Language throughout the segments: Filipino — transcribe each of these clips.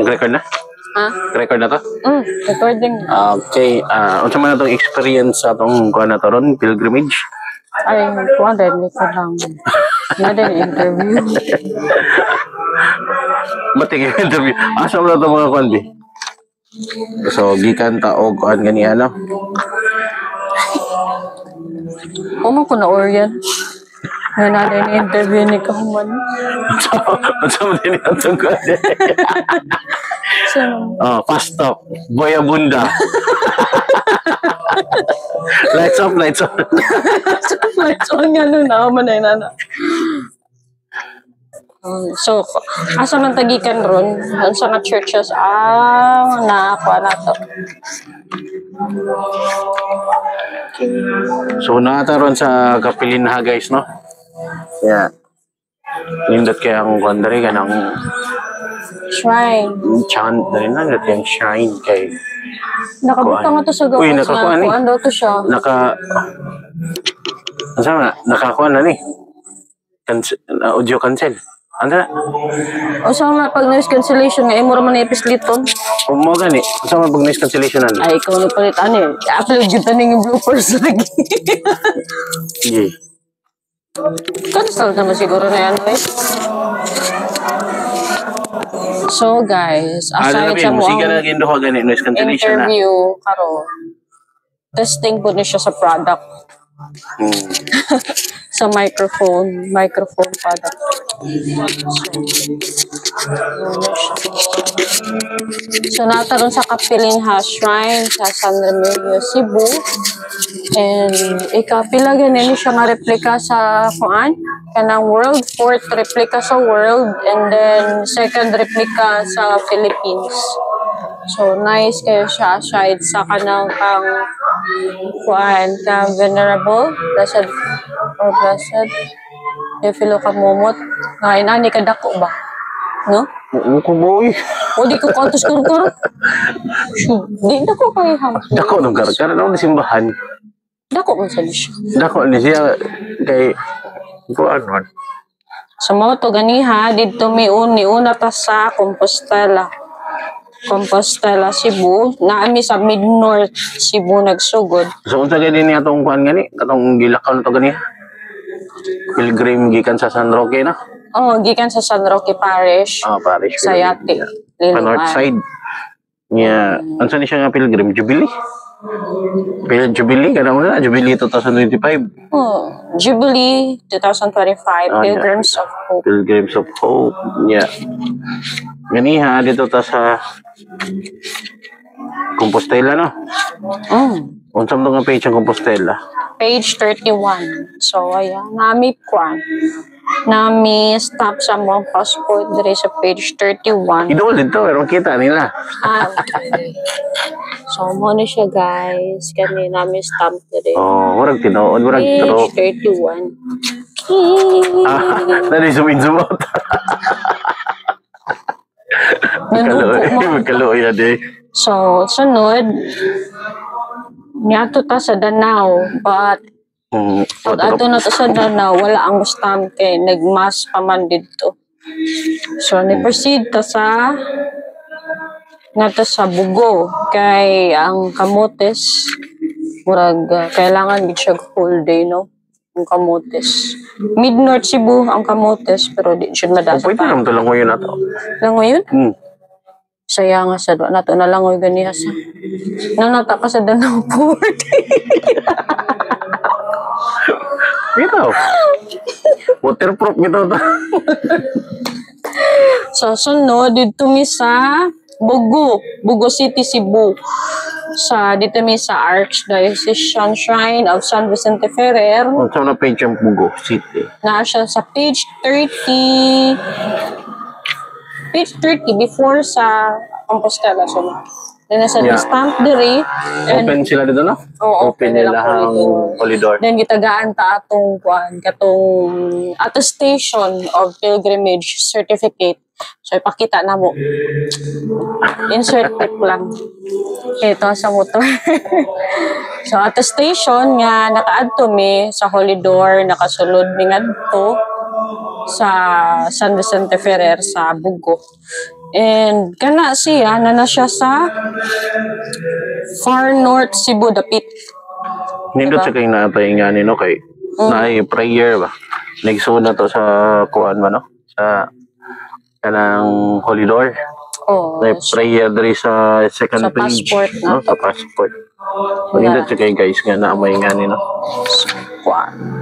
Nag-record na? Ha? Record na to? Recording. Okay. Unsa man itong experience sa itong kuha na to ron? Pilgrimage? Ay, kuha din. Ito lang. Na din interview. Ba't yung interview? Asa mo na itong mga kuhan, Bi? So, gikan ta o kuhan ganihan, no? Kumo ko na Orion. Nga na din interview ni Kahuman. Unsa mo din itong kuhan? Fast talk. Boy Abunda. Lights off, lights off. Lights on nga nun. Ako man ay nana. So, asa man tagikan ron? Sa nga churches, nakakuha na to. So, nakataron sa Kapilinha, guys, no? Yeah. Nindot kaya ang kuhan dari ka ng Shrine. chant na rin na. Nindot kaya ang shrine kay Nakabuka nga to sa gawas. Uy, nakakuha ni. Kuhaan daw to siya. Nakakuha na ni. Audio cancel. Ano na? O saan na pag noise cancellation nga, mo raman ipisliton. Mo gani. Saan pag noise cancellation na? Ay, ikaw na palit. Ano yun? I-upload yun taning yung bloopers lagi. Sige. Cancel naman siguro na yan, eh. So, guys, aside sa mo musika na ginduha gani noise cancellation na. interview, karon testing po niya siya sa product. Sa microphone product. So nataron sa Kapilinha Shrine sa San Remigio, Cebu. And ikapila ganin siya nga replika sa kuan kanang world, fourth replika sa world, and then second replika sa Philippines. So nice kayo siya aside sa kanang kang kuan ka venerable, blessed or blessed. Filo ka momot. Ngayon, ani ka dako ba? No? Ko boy. O, di ko kantos kur-kur. Di, dako kayo ham. Dako nung karkar. Ano na simbahan? Dako man sa siya. Dako ni siya kay kuan man. Sa mga to ganiha, dito may una ta sa Compostela, Cebu. Naami sa Mid-North Cebu nagsugod. So, unsa gani niya itong kuan gani? Katong gilakaw na ito gani? Pilgrim gikan sa San Roque na? Oh, gikan sa San Roque Parish. Parish. Sa Yate. Pa north side. Yeah. Unsa ni siya nga pilgrim? Jubilee? Jubilee? Kada mo na? Jubilee 2025? Oh, Jubilee 2025. Pilgrims of Hope. Pilgrims of Hope. Yeah. Ganiha, dito ta sa Compostela, no? Unsa mo nga page ang Compostela? Page 31. So, ayan. Nami stop sa mong passport diri sa page 31. Idol dito, pero kita nila. Okay. So, mo na siya, guys. Kani nami stamp diri. Murag tinood, murag tro. Page 31. Dali zoom in, zoom out. Magkaluoy na di. So, sunod, niyato ta sa Danao, but pag ato na to sa Danao, wala ang stamp kay nagmas pa man dito. So, ni-proceed ta sa Bugo kay ang kamotes murag kailangan gid siya whole day, no? Ang kamotes. Mid-North Cebu ang kamotes pero di siya madasa pa. Pwede naman ito lang ngayon na to. Lang ngayon? Saya nga sa doon. Nato na lang o ganiha sa. Nanata ka sa Danao Port. Ito. Waterproof ito. So, sunod, dito mi sa Bugo City, Cebu. Dito mi sa Archdiocese Shrine of San Vicente Ferrer. Saan na page ang Bugo City? Na siya sa page 30. Page 30 before sa Compostela. So, then nasa stamp diri. Open sila dito, no? Open nila ang corridor. Then gitagaan ta atong katong attestation of pilgrimage certificate. So ipakita na mo. Insert tip lang. Ito sa motor. So attestation nga nakaadto mi sa holy door, nakasulod mi ngadto sa San Vicente Ferrer sa Bugo. And kana siya na siya sa Far North Cebu dapit. Nindot sa kay napahinga no kay naay prayer ba. Nagsuna to sa kuan ba no? Sa kanang Holy Door. Oh, May prayer diri sa second Sa page, passport na no? Sa passport. So, nindot sa kay guys nga napahinga no.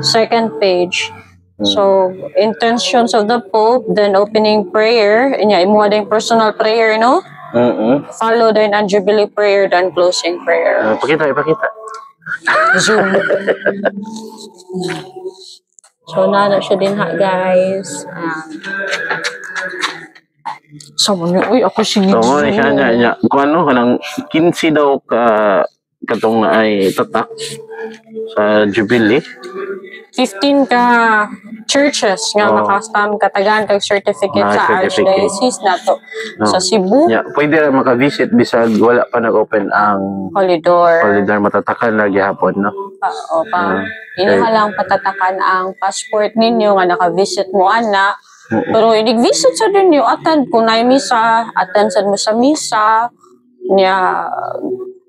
second page. So, intentions of the Pope, then opening prayer, inya imo ding personal prayer, no? Follow then ang Jubilee prayer, then closing prayer. Ipakita. Zoom. So, na siya din ha, guys. Sama niyo, uy, ako sige. So, mo siya nya. Kung ano kanang 15 daw ka katong ay tatak sa Jubilee. 15 ka churches nga makastam katagan kag certificate sa Archdiocese nato sa Cebu. Yeah, pwede ra maka-visit bisag wala pa nag-open ang Holy Door. matatakan na gihapon no. Inihalang patatakan ang passport ninyo nga naka-visit mo ana. Pero inig-visit sa ninyo attend kung na misa, attend sad mo sa misa niya.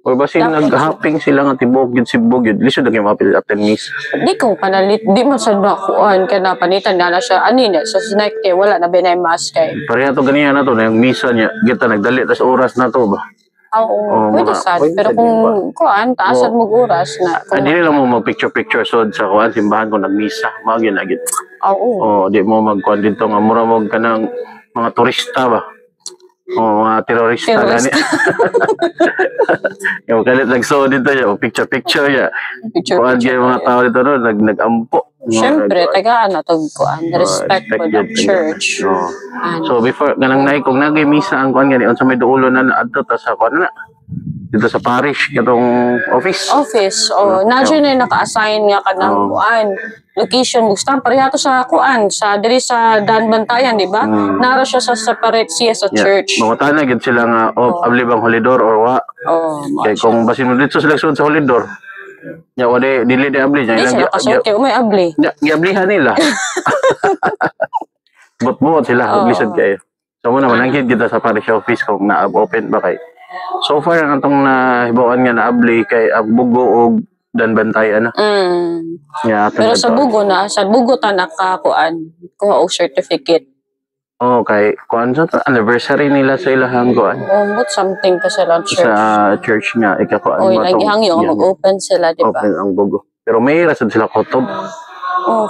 O basin nag-hopping sila nga tibok yun Cebu yun. Lisod na kayo mapil attend miss. Di ko panalit, di man sa nakuan ka na panitan na siya. Anina, sa snack kay wala na binay mask kay. Pareha to ganyan na to na yung misa niya. Kita nagdali tas oras na to ba. Oo, pwede sad. Pero kung kuan, taasan mo oras na. Hindi nila mo mag-picture so sa kuan simbahan kung nagmisa. Mga ginagit. Oo. Di mo mag-kuan dito nga mura mo ka ng mga turista ba. Mga terorista gani. Yung kalit nagso dito niya, picture niya. Kuan yung mga tao dito no, nag-ampo. Siyempre, tagaan na itong kuan. Respect for the church. So before, ganang naik, kung nag-misa ang kuan gani, unsa may duulo na naadto ta sa kuan na. Dito sa parish, katong office. Na dyan na naka-assign nga ka ng kuan. Location, gusto pareha to sa kuan. Diri sa Dan Bantayan, di ba? Naro siya sa separate siya sa church. Mga tanag, sila nga, abli bang Holy Door or wa? Kaya kung basin mo dito sila sa Holy Door, ya wala dili di abli niya. Di sila kasort kayo, may abli. Giablihan nila. Bot-bot sila, ablisad kayo. So muna, mananghid kita sa parish office kung na-open ba kay. So far, ang itong nahibawan nga na-abli kay Bugo o Dan Bantayan. Pero sa Bugo ta nakakuan, kuha og certificate. Okay, kuan sa anniversary nila sa ilahang kuan. But something pa sila church. Sa church nga, ikakuan mo. Lagihang yung mag-open sila, di ba? Open ang Bugo. Pero may rason sila kutob.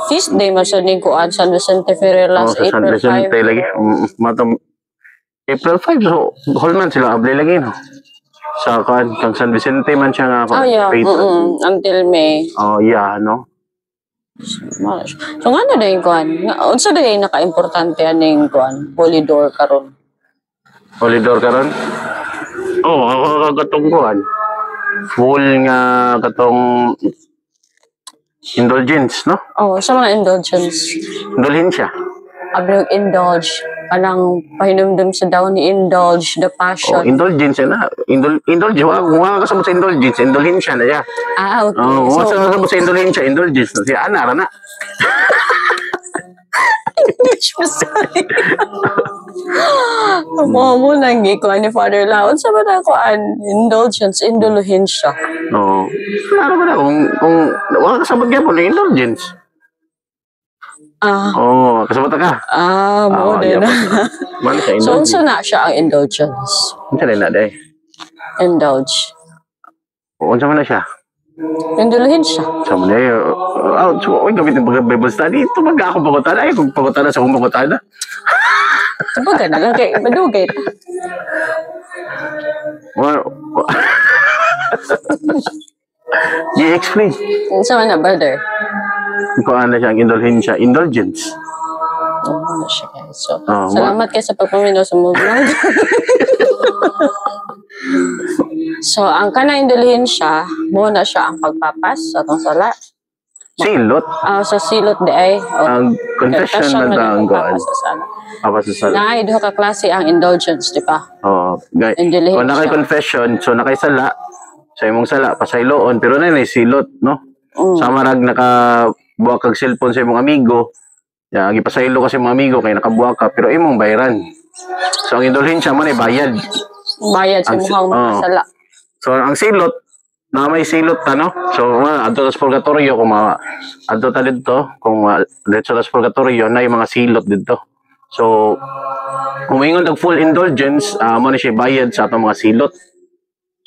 Feast day mo sa ning kuan, San Vicente Ferrer last April 5. San Vicente lagi. April 5, so whole month sila abli lagi, no? Sa kuan, kang San Vicente man siya nga ako. Until May. No? So nga na yung kuan? Unsa na yung naka-importante aning kuan? Holy Door karon. Holy Door karon? Ako katong kuan. Full nga katong indulgence, no? Sa mga indulgence. Indulhensya. Abang indulge. Kanang pahinumdum sa daw ni indulge the passion. Indulgence na. Indulge. Huwag ka sa indulgence. Indulhensya na siya. Okay. Huwag ka sa indulhensya. Indulgence na siya. Anara na. English pa sorry. Mo nang ikuan ni Father Laon sa ba na kuan indulgence, indulhensya. Klaro ba na kung wala ka sabot gyapon ni indulgence. Kasabot ka. Mo din. So unsa na siya ang indulgence? Unsa na day? Indulge. Unsa man na siya? Indulhensya. Sa mo na oy gamitin pag Bible study ito mag ako pagutan ay kung pagutan sa kung pagutan na. Sabaga na lang kay madugay ta. I-explain. Unsa man na brother? Kung ano siya ang indulhensya, indulgence. Ano siya guys. So, salamat kayo sa pagpamino sa movement. So, ang kanang indulhensya, muna siya ang pagpapas sa itong sala. Silot? Sa silot di ay. Ang confession man ang kuan. Papas sa sala. Naay duha ka klase ang indulgence, di ba? Kung nakay confession, so nakay sala, sa imong sala, pasayloon, pero na silot, no? Sa marag nakabuha kag cellphone sa imong amigo, Ya, gipasaylo kasi mga amigo kay nakabuha ka pero imong bayaran. So ang indulhensya man ay bayad. Bayad sa mukhang mga sala. So ang silot na may silot ta no. So adto sa purgatorio kung adto ta dito kung dito sa purgatorio na yung mga silot dito. So kung ingon og full indulgence, mo na siya bayad sa atong mga silot.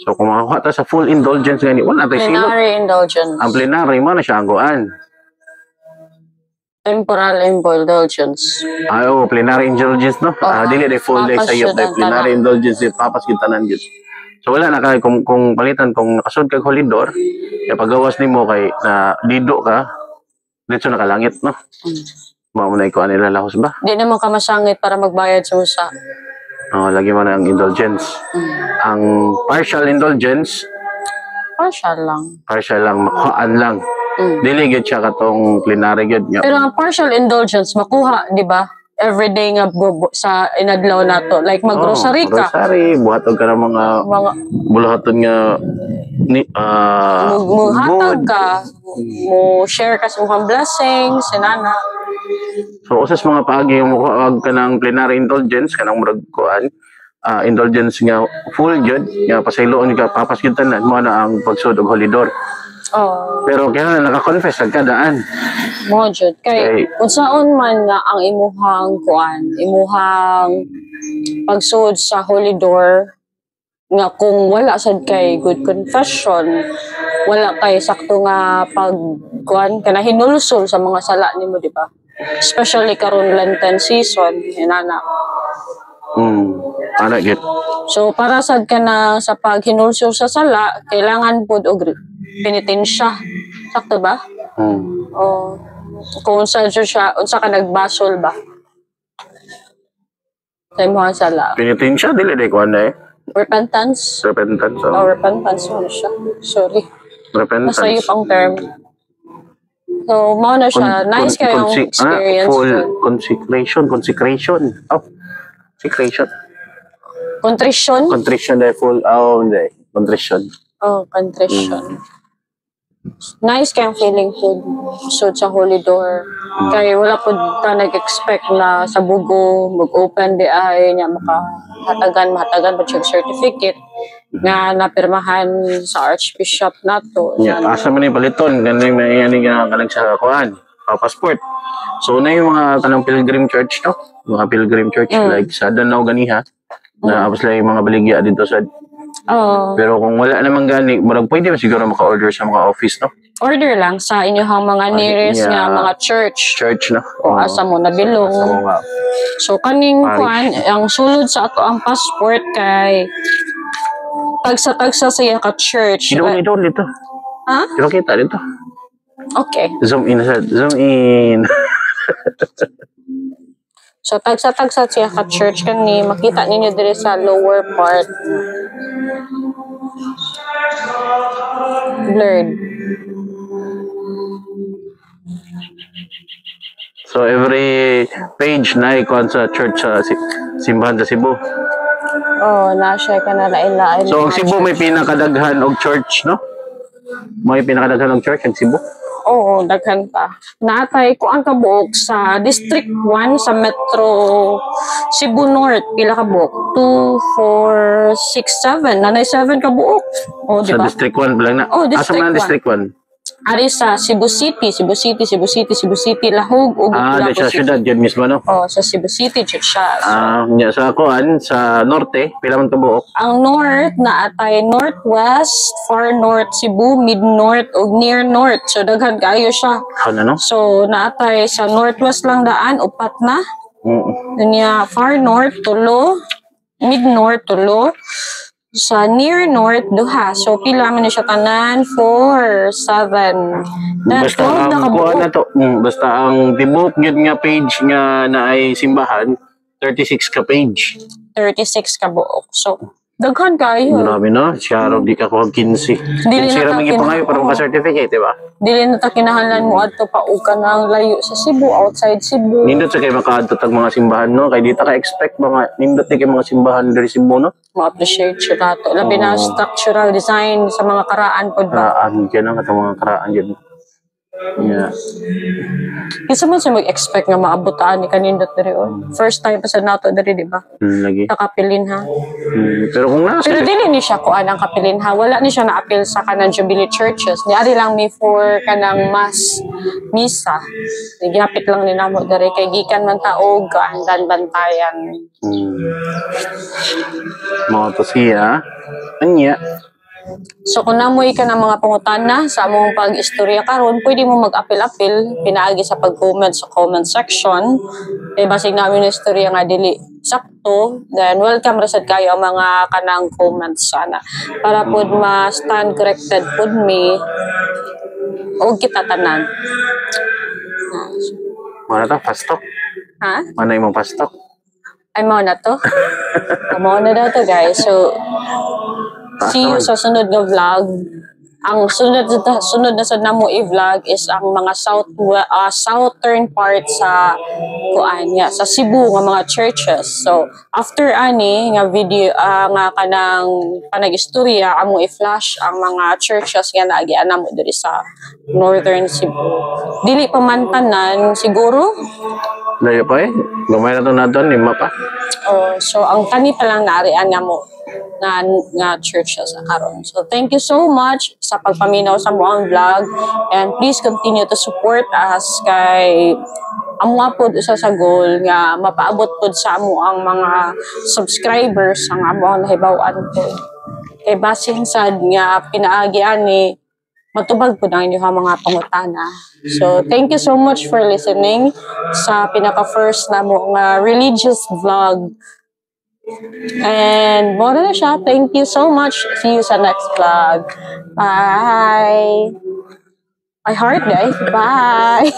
So kung makakuha ta sa full indulgence gani wala tay silot. Plenary indulgence. Ang plenary mo na siya ang guan. Temporal indulgence. Oo, plenary indulgence, no? Dili de full day sa iyo, plenary indulgence, papas kita tanan gyud. So wala na kay kung palitan kung nakasud kag holidor, kay pagawas nimo kay na dido ka, dito na kalangit, no? Mao na iko nila lahos ba? Di naman ka masangit para magbayad sa usa. Lagi man ang indulgence. Ang partial indulgence, partial lang, makuhaan lang. Dili gyud siya katong plenary gyud nga. Pero ang partial indulgence makuha, di ba? Everyday nga sa inadlaw nato. Like mag-grocery ka. Grocery, buhaton ka ng mga bulahaton nga muhatag ka. Mo share ka sa mga blessings, sinana. So usas mga paagi yung mukuha ka ng plenary indulgence kanang murag kuan. Indulgence nga full gyud nga pasayloon ka papas gyud tanan mo na ang pagsud og holidor. Pero kaya naka-confess ang kadaan. Mo jud kay kung saon man nga ang imuhang pagsuod sa holy door nga kung wala sad kay good confession, wala kay sakto nga kana hinulsol sa mga sala nimo, di ba? Especially karon Lenten season, hinana. Ana gid. So para sad ka na sa paghinulsol sa sala, kailangan pud og penitensya. Sakto ba? Kung unsa ka nagbasol ba? Sa imong sala. Penitensya dili day kuan Repentance. Repentance. Repentance mo siya. Sorry. Repentance. Nasa iyo pang term. So, mao na siya. Nice kayong experience. Full consecration. Consecration. Contrition dahil full. Hindi. Contrition. Contrition. Nice kayong feeling food suod sa holy door. Kaya wala po ta nag-expect na sa bugo mag-open di ay niya makahatagan po siya certificate nga napirmahan sa Archbishop nato. Asa man yung paliton ganun nga kanang sa kuan passport. So na yung mga kanang pilgrim church, no? Mga pilgrim church like sa Danau ganiha na apos lang yung mga baligya dito sa pero kung wala namang gani, marag pwede mo siguro maka-order sa mga office, no? Order lang sa inyong mga nearest nga mga church. Church, no? O asa mo nabilong. So kaning kuan, ang sulod sa ato ang passport kay tagsa siya ka church. Idol dito. Ha? Pero kita dito. Okay. Zoom in. So tagsa siya ka church kani makita ninyo dire sa lower part. Blurred. So every page na icon sa church sa simbahan sa Cebu. Na siya ka na lain-lain. So ang Cebu may pinakadaghan og church, no? May pinakadaghan og church ang Cebu. Oo, daghan pa. Natay ko ang kabuok sa District 1 sa Metro Cebu North. Pila kabuok? 2, 4, 6, 7. Nanay 7 kabuok. Di ba? Sa District 1 lang na. District 1. Asa man District 1? Ari sa Cebu City, Lahog, ug di sa syudad yun mismo, no? Sa Cebu City, jud siya. Sa kuan, sa norte, pila man kabuok? Ang north na atay northwest, far north Cebu, mid north ug near north. So daghan kaayo siya. Ano? So naatay sa northwest lang daan, upat na. Niya far north tulo, mid north tulo. Sa near north duha. So pila man siya tanan 4, 7. Basta ang kuan na to. Basta ang tibuok gyud nga page nga naay simbahan 36 ka page. 36 ka buok. So daghan kayo. Grabe no. Siya raw di ka kuha 15. Dili na ta pangayo para ka certificate, di ba? Dili na ta kinahanglan mo adto pa og kanang layo sa Cebu, outside Cebu. Nindot sa kay makaadto tag mga simbahan, no? Kay di ta ka expect mga nindot kay mga simbahan diri Cebu, no? Ma-appreciate siya nato. Labi na structural design sa mga karaan po ba? Karaan, yan ang mga karaan yun. Yeah. Isa man siya mag-expect nga maabutaan ni kanindot diri on. First time pa sa nato diri, di ba? Lagi. Nakapilin ha. Pero kung nasa Pero dili ni siya kuan ang kapilin ha. Wala ni siya na-appeal sa kanang Jubilee churches. Ni ari lang mi for kanang mass misa. Gihapit lang ni namo diri kay gikan man ta og andan bantayan. mga to siya, anya, So kung namoy ka ng mga pangutana sa among pag-istorya karon, pwede mo mag-apil-apil pinaagi sa pag-comment sa comment section. Eh basig namin na istorya nga dili sakto, then welcome ra sad kayo ang mga kanang comments sana para pud ma-stand corrected pud me o kita tanan. mana to, pastok. Ha? Mana imong pastok? Ay mo na to. Mo na daw to guys. So see you sa sunod na vlog. Ang sunod na sad namo i-vlog is ang mga southern part sa kuan ya sa Cebu nga mga churches. So after ani nga video nga kanang panag-istorya amo i-flash ang mga churches nga naagian namo diri sa Northern Cebu. Dili pa man tanan siguro. Layo pa gamay na to na doon, 5 pa. Oh, so ang kani pa lang naarian nga mo nga churches karon. So thank you so much sa pagpaminaw sa moang vlog, and please continue to support us kay amo pod usa sa goal nga mapaabot pod sa amo ang mga subscribers ang amo ang nahibaw-an po. Kay basin sad nga pinaagi ani matubag po ang inyong mga pangutana. So, thank you so much for listening sa pinaka-first na mo nga religious vlog. And more na siya. Thank you so much. See you sa next vlog. Bye! My heart, guys. Bye!